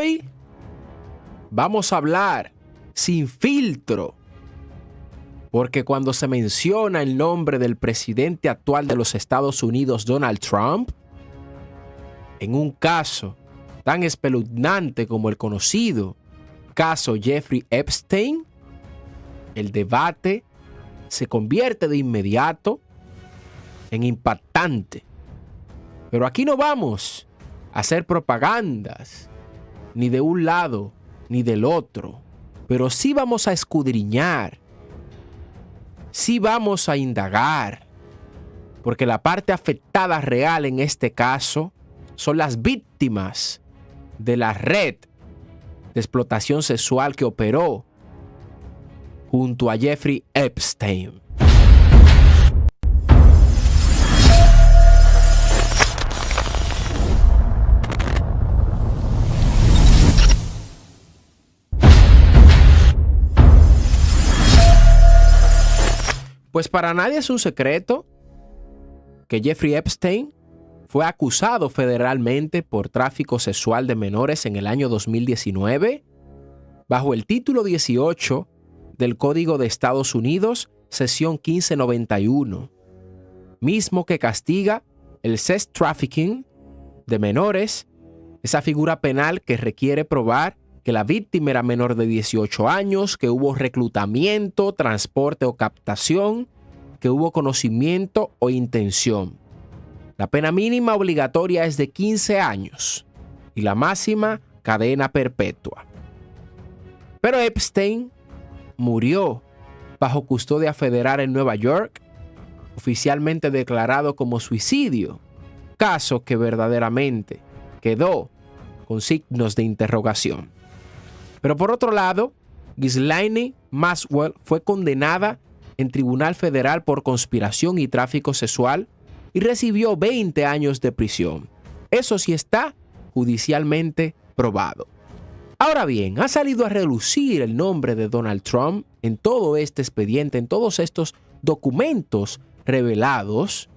hoy vamos a hablar sin filtro, porque cuando se menciona el nombre del presidente actual de los Estados Unidos, Donald Trump, en un caso tan espeluznante como el conocido caso Jeffrey Epstein, el debate se convierte de inmediato en impactante. Pero aquí no vamos a hacer propagandas, ni de un lado ni del otro, pero sí vamos a escudriñar, sí vamos a indagar, porque la parte afectada real en este caso son las víctimas de la red de explotación sexual que operó junto a Jeffrey Epstein. Pues para nadie es un secreto que Jeffrey Epstein fue acusado federalmente por tráfico sexual de menores en el año 2019 bajo el título 18 del Código de Estados Unidos, sección 1591, mismo que castiga el sex trafficking de menores, esa figura penal que requiere probar que la víctima era menor de 18 años, que hubo reclutamiento, transporte o captación, que hubo conocimiento o intención. La pena mínima obligatoria es de 15 años y la máxima cadena perpetua. Pero Epstein murió bajo custodia federal en Nueva York, oficialmente declarado como suicidio, caso que verdaderamente quedó con signos de interrogación. Pero por otro lado, Ghislaine Maxwell fue condenada en tribunal federal por conspiración y tráfico sexual y recibió 20 años de prisión. Eso sí está judicialmente probado. Ahora bien, ha salido a relucir el nombre de Donald Trump en todo este expediente, en todos estos documentos revelados.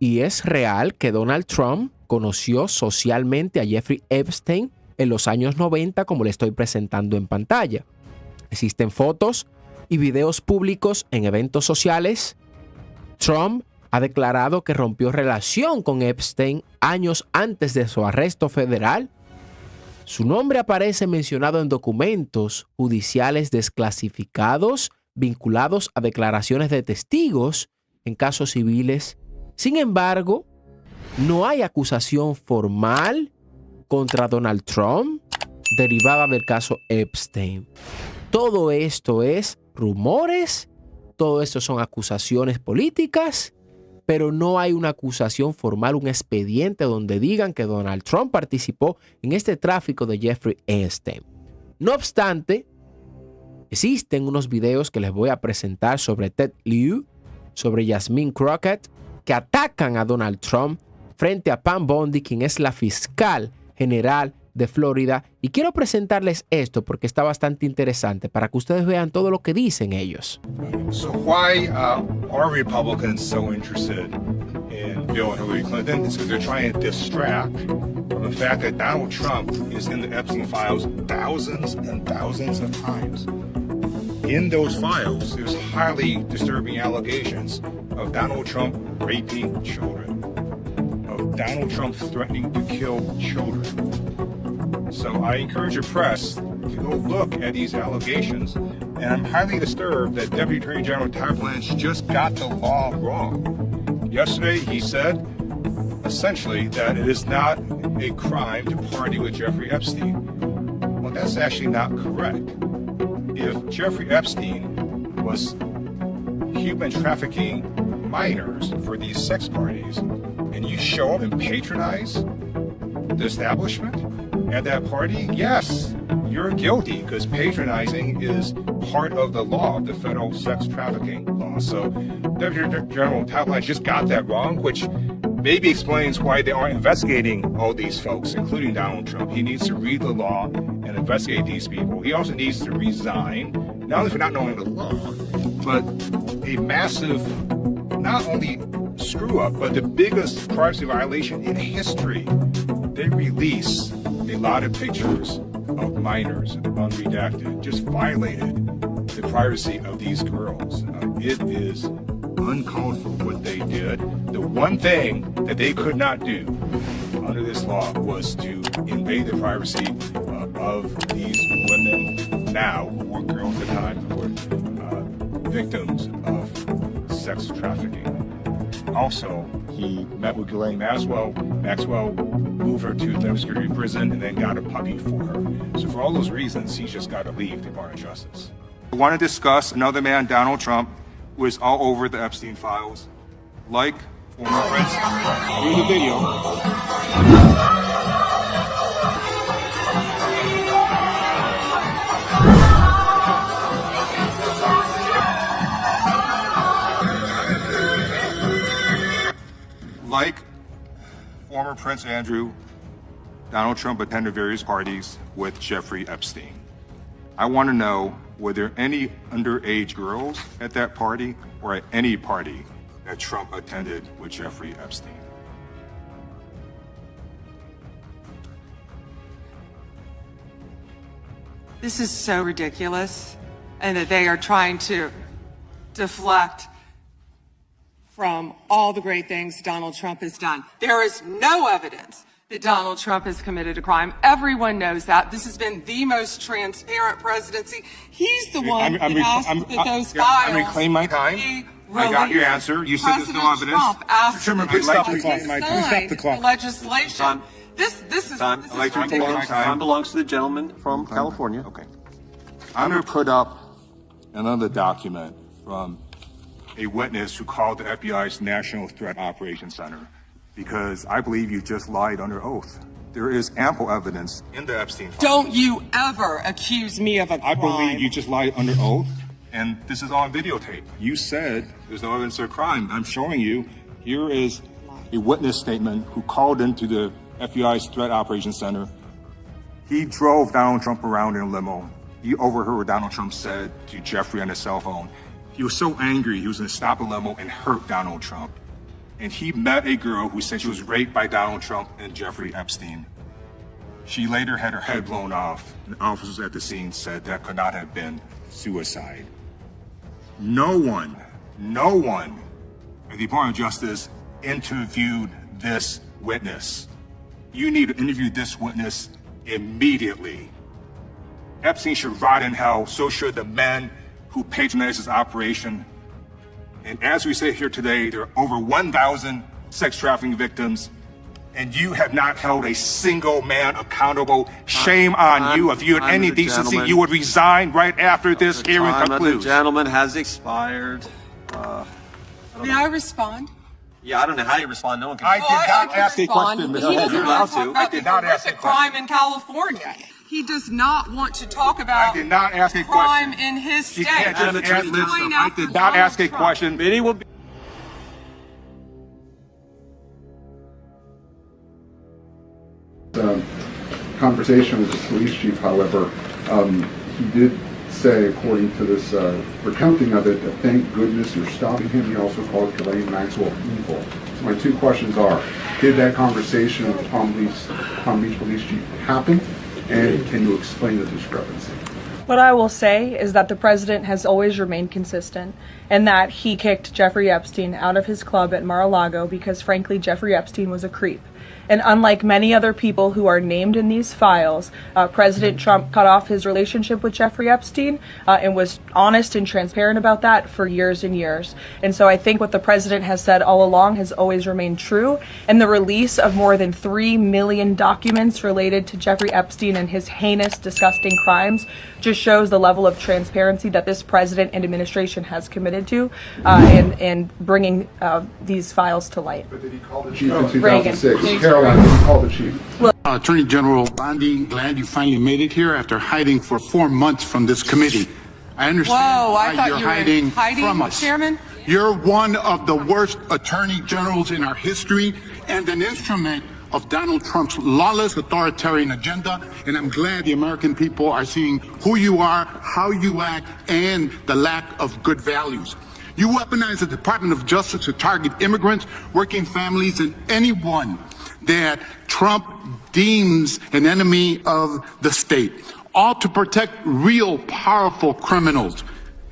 Y es real que Donald Trump conoció socialmente a Jeffrey Epstein en los años 90, como le estoy presentando en pantalla. Existen fotos y videos públicos en eventos sociales. Trump ha declarado que rompió relación con Epstein años antes de su arresto federal. Su nombre aparece mencionado en documentos judiciales desclasificados vinculados a declaraciones de testigos en casos civiles. Sin embargo, no hay acusación formal contra Donald Trump derivada del caso Epstein. Todo esto es rumores, todo esto son acusaciones políticas, pero no hay una acusación formal, un expediente donde digan que Donald Trump participó en este tráfico de Jeffrey Epstein. No obstante, existen unos videos que les voy a presentar sobre Lieu, sobre Jasmine Crockett, que atacan a Donald Trump frente a Pam Bondi, quien es la fiscal general de Florida. Y quiero presentarles esto porque está bastante interesante para que ustedes vean todo lo que dicen ellos. So why are Republicans so interested in Bill and Hillary Clinton? It's because they're trying to distract from the fact that Donald Trump is in the Epstein files thousands and thousands of times. In those files, there's highly disturbing allegations of Donald Trump raping children, of Donald Trump threatening to kill children. So I encourage your press to go look at these allegations, and I'm highly disturbed that Deputy Attorney General Todd Blanche just got the law wrong. Yesterday, he said, essentially, that it is not a crime to party with Jeffrey Epstein. Well, that's actually not correct. If Jeffrey Epstein was human trafficking minors for these sex parties, and you show up and patronize the establishment at that party, yes, you're guilty, because patronizing is part of the law, the federal sex trafficking law. So Deputy General Todd Blanche just got that wrong, which maybe explains why they aren't investigating all these folks, including Donald Trump. He needs to read the law and investigate these people. He also needs to resign, not only for not knowing the law, but a massive, not only screw up, but the biggest privacy violation in history. They release a lot of pictures of minors, unredacted, just violated the privacy of these girls. It is uncalled for what they did. The one thing that they could not do under this law was to invade the privacy of these women now, who were girls at the time, who were victims of sex trafficking. Also, he met with Ghislaine Maxwell, moved her to Level Security Prison, and then got a puppy for her. So for all those reasons, he's just got to leave the Department of Justice. I want to discuss another man, Donald Trump, who is all over the Epstein files. Like former friends. Here's the video. Like former Prince Andrew, Donald Trump attended various parties with Jeffrey Epstein. I want to know, were there any underage girls at that party or at any party that Trump attended with Jeffrey Epstein? This is so ridiculous, and that they are trying to deflect from all the great things Donald Trump has done. There is no evidence that Donald Trump has committed a crime. Everyone knows that. This has been the most transparent presidency. He's the one that asked that those files. I'm reclaiming my time. I got your answer. You said there's no evidence. Trump asked Chairman, please stop the clock. Stop the clock. Legislation. This is ridiculous. Time belongs to the gentleman from California. Okay. I'm going to put up another document from a witness who called the FBI's National Threat Operations Center, because I believe you just lied under oath. There is ample evidence in the Epstein file. Don't you ever accuse me of a crime. I believe you just lied under oath, and this is on videotape. You said there's no evidence of crime. I'm showing you. Here is a witness statement who called into the FBI's Threat Operations Center. He drove Donald Trump around in a limo. He overheard what Donald Trump said to Jeffrey on his cell phone. He was so angry, he was going to stop a limo and hurt Donald Trump. And he met a girl who said she was raped by Donald Trump and Jeffrey Epstein. She later had her head blown off, and officers at the scene said that could not have been suicide. No one at the Department of Justice interviewed this witness. You need to interview this witness immediately. Epstein should rot in hell, so should the men who patronized his operation. And as we sit here today, there are over 1,000 sex trafficking victims, and you have not held a single man accountable. Shame on you. If you had any decency, you would resign right after this hearing concludes. The gentleman has expired. May I respond? Yeah, I don't know how you respond. No one can. I did not ask a question, Ms. He doesn't want to talk about I did not ask a the crime in California. He does not want to talk about I did not ask a crime question. in his state. You can't just He's ask this. going I after did not ask a Donald question. Committee will be. Conversation with the police chief, however, he did say, according to this recounting of it, that thank goodness you're stopping him. He also called Ghislaine Maxwell evil. So my two questions are, did that conversation with the Palm Beach police chief happen? And can you explain the discrepancy? What I will say is that the president has always remained consistent, and that he kicked Jeffrey Epstein out of his club at Mar-a-Lago because, frankly, Jeffrey Epstein was a creep. And unlike many other people who are named in these files, President Trump cut off his relationship with Jeffrey Epstein and was honest and transparent about that for years and years. And so I think what the president has said all along has always remained true. And the release of more than 3 million documents related to Jeffrey Epstein and his heinous, disgusting crimes just shows the level of transparency that this president and administration has committed to and bringing these files to light. But did he call the chief in 2006? Caroline, did he call the chief? Attorney General Bondi, glad you finally made it here after hiding for 4 months from this committee. I understand why you're hiding from us. Chairman? You're one of the worst attorney generals in our history and an instrument of Donald Trump's lawless authoritarian agenda, and I'm glad the American people are seeing who you are, how you act, and the lack of good values. You weaponize the Department of Justice to target immigrants, working families, and anyone that Trump deems an enemy of the state, all to protect real powerful criminals,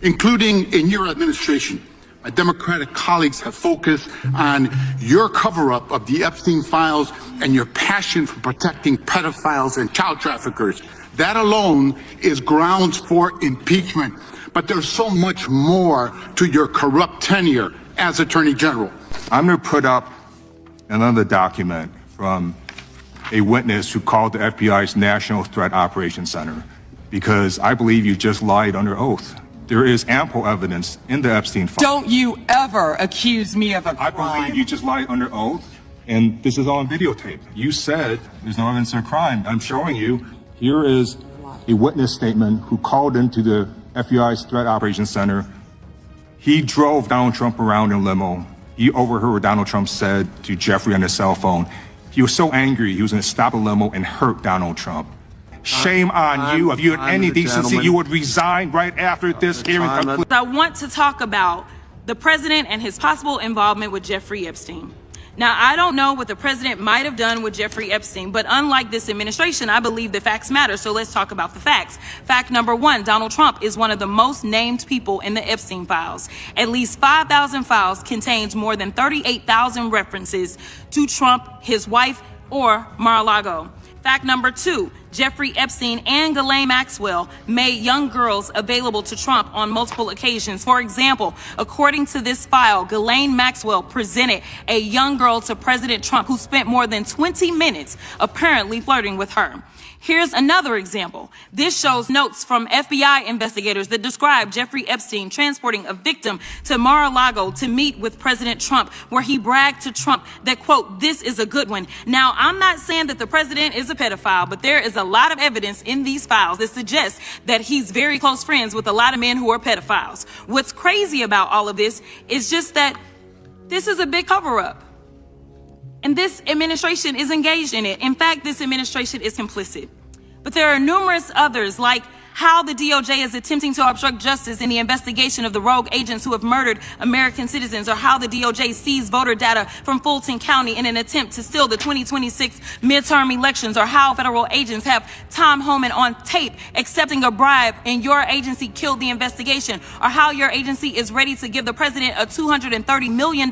including in your administration. My Democratic colleagues have focused on your cover-up of the Epstein files and your passion for protecting pedophiles and child traffickers. That alone is grounds for impeachment. But there's so much more to your corrupt tenure as Attorney General. I'm going to put up another document from a witness who called the FBI's National Threat Operations Center because I believe you just lied under oath. There is ample evidence in the Epstein file. Don't you ever accuse me of a crime. I believe you just lied under oath, and this is all on videotape. You said there's no evidence of a crime. I'm showing you. Here is a witness statement who called into the FBI's Threat Operations Center. He drove Donald Trump around in limo. He overheard what Donald Trump said to Jeffrey on his cell phone. He was so angry, he was going to stop a limo and hurt Donald Trump. Shame on you. If you had any decency, you would resign right after this hearing concludes. I want to talk about the president and his possible involvement with Jeffrey Epstein. Now, I don't know what the president might have done with Jeffrey Epstein, but unlike this administration, I believe the facts matter. So let's talk about the facts. Fact number one, Donald Trump is one of the most named people in the Epstein files. At least 5,000 files contains more than 38,000 references to Trump, his wife, or Mar-a-Lago. Fact number two, Jeffrey Epstein and Ghislaine Maxwell made young girls available to Trump on multiple occasions. For example, according to this file, Ghislaine Maxwell presented a young girl to President Trump who spent more than 20 minutes apparently flirting with her. Here's another example. This shows notes from FBI investigators that describe Jeffrey Epstein transporting a victim to Mar-a-Lago to meet with President Trump, where he bragged to Trump that, quote, "This is a good one." Now, I'm not saying that the president is a pedophile, but there is a lot of evidence in these files that suggests that he's very close friends with a lot of men who are pedophiles. What's crazy about all of this is just that this is a big cover-up. And this administration is engaged in it. In fact, this administration is complicit. But there are numerous others, like how the DOJ is attempting to obstruct justice in the investigation of the rogue agents who have murdered American citizens, or how the DOJ seized voter data from Fulton County in an attempt to steal the 2026 midterm elections, or how federal agents have Tom Homan on tape accepting a bribe and your agency killed the investigation, or how your agency is ready to give the president a $230 million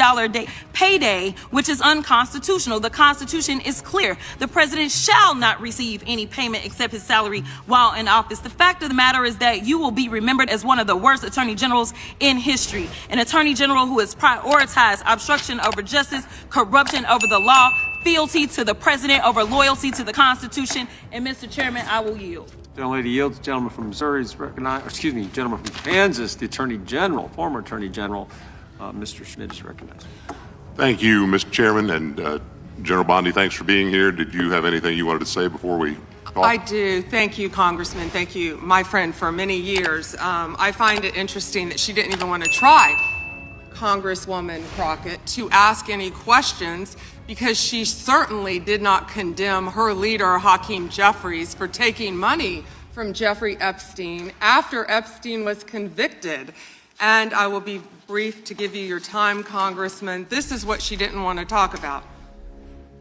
payday, which is unconstitutional. The Constitution is clear. The president shall not receive any payment except his salary while in office. The fact of the matter is that you will be remembered as one of the worst attorney generals in history. An attorney general who has prioritized obstruction over justice, corruption over the law, fealty to the president over loyalty to the Constitution. And Mr. Chairman, I will yield. Gentlelady yields. Gentleman from Missouri is recognized. Excuse me, gentleman from Kansas, the Attorney General, former Attorney General, Mr. Schmidt is recognized. Thank you, Mr. Chairman, and General Bondi, thanks for being here. Did you have anything you wanted to say before we talk? I do. Thank you, Congressman. Thank you, my friend, for many years. I find it interesting that she didn't even want to try, Congresswoman Crockett, to ask any questions, because she certainly did not condemn her leader, Hakeem Jeffries, for taking money from Jeffrey Epstein after Epstein was convicted. And I will be brief to give you your time, Congressman. This is what she didn't want to talk about.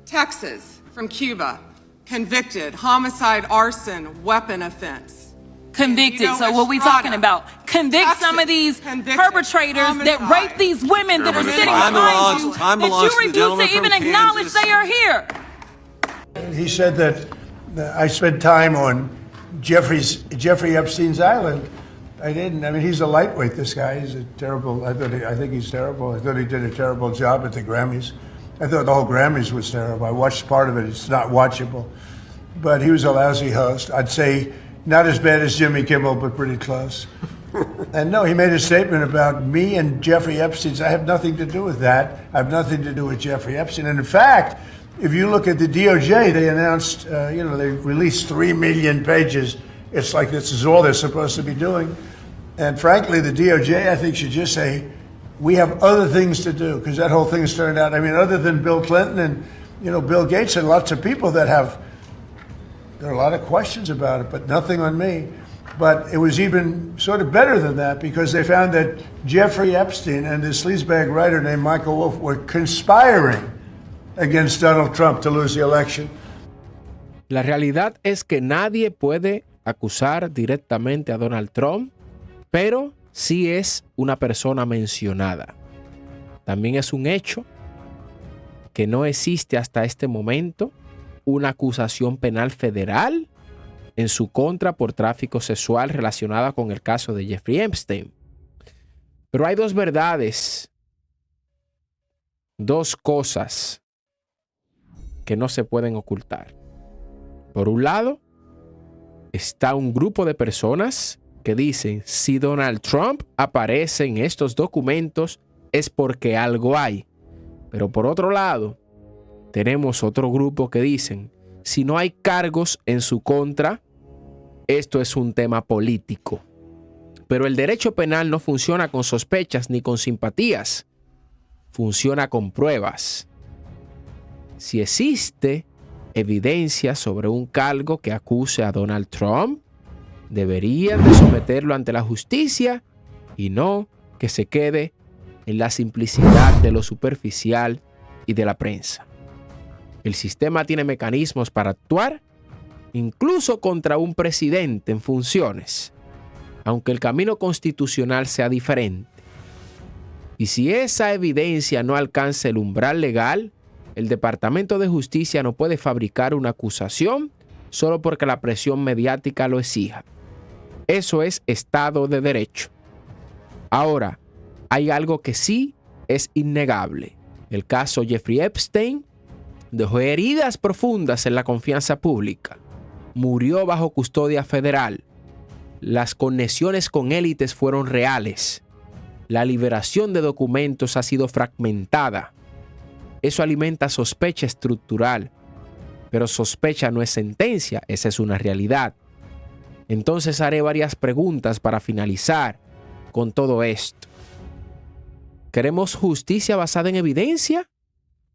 Texas, from Cuba, convicted, homicide, arson, weapon offense. Convicted. So what we talking about? Convict Texas, some of these perpetrators that rape these women that are sitting behind you, that you refuse to even acknowledge they are here. He said that I spent time on Jeffrey Epstein's island. I didn't. I mean, he's a lightweight, this guy. He's a terrible, I think he's terrible. I thought he did a terrible job at the Grammys. I thought the whole Grammys was terrible. I watched part of it. It's not watchable. But he was a lousy host. I'd say not as bad as Jimmy Kimmel, but pretty close. And no, he made a statement about me and Jeffrey Epstein. I have nothing to do with that. I have nothing to do with Jeffrey Epstein. And in fact, if you look at the DOJ, they announced, they released 3 million pages. It's like this is all they're supposed to be doing. And frankly, the DOJ, I think, should just say, we have other things to do, because that whole thing's turned out, I mean, other than Bill Clinton and, Bill Gates and lots of people that there are a lot of questions about it, but nothing on me. But it was even sort of better than that, because they found that Jeffrey Epstein and this sleazebag writer named Michael Wolff were conspiring against Donald Trump to lose the election. La realidad es que nadie puede acusar directamente a Donald Trump, pero sí es una persona mencionada. También es un hecho que no existe hasta este momento una acusación penal federal en su contra por tráfico sexual relacionada con el caso de Jeffrey Epstein. Pero hay dos verdades, dos cosas que no se pueden ocultar. Por un lado, está un grupo de personas que dicen, si Donald Trump aparece en estos documentos es porque algo hay. Pero por otro lado, tenemos otro grupo que dicen, si no hay cargos en su contra, esto es un tema político. Pero el derecho penal no funciona con sospechas ni con simpatías. Funciona con pruebas. Si existe evidencia sobre un cargo que acuse a Donald Trump, deberían de someterlo ante la justicia y no que se quede en la simplicidad de lo superficial y de la prensa. El sistema tiene mecanismos para actuar incluso contra un presidente en funciones, aunque el camino constitucional sea diferente. Y si esa evidencia no alcanza el umbral legal, el Departamento de Justicia no puede fabricar una acusación solo porque la presión mediática lo exija. Eso es Estado de Derecho. Ahora, hay algo que sí es innegable. El caso Jeffrey Epstein dejó heridas profundas en la confianza pública. Murió bajo custodia federal. Las conexiones con élites fueron reales. La liberación de documentos ha sido fragmentada. Eso alimenta sospecha estructural. Pero sospecha no es sentencia, esa es una realidad. Entonces haré varias preguntas para finalizar con todo esto. ¿Queremos justicia basada en evidencia?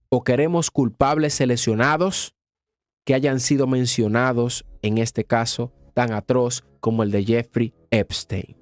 ¿O queremos culpables seleccionados que hayan sido mencionados en este caso tan atroz como el de Jeffrey Epstein?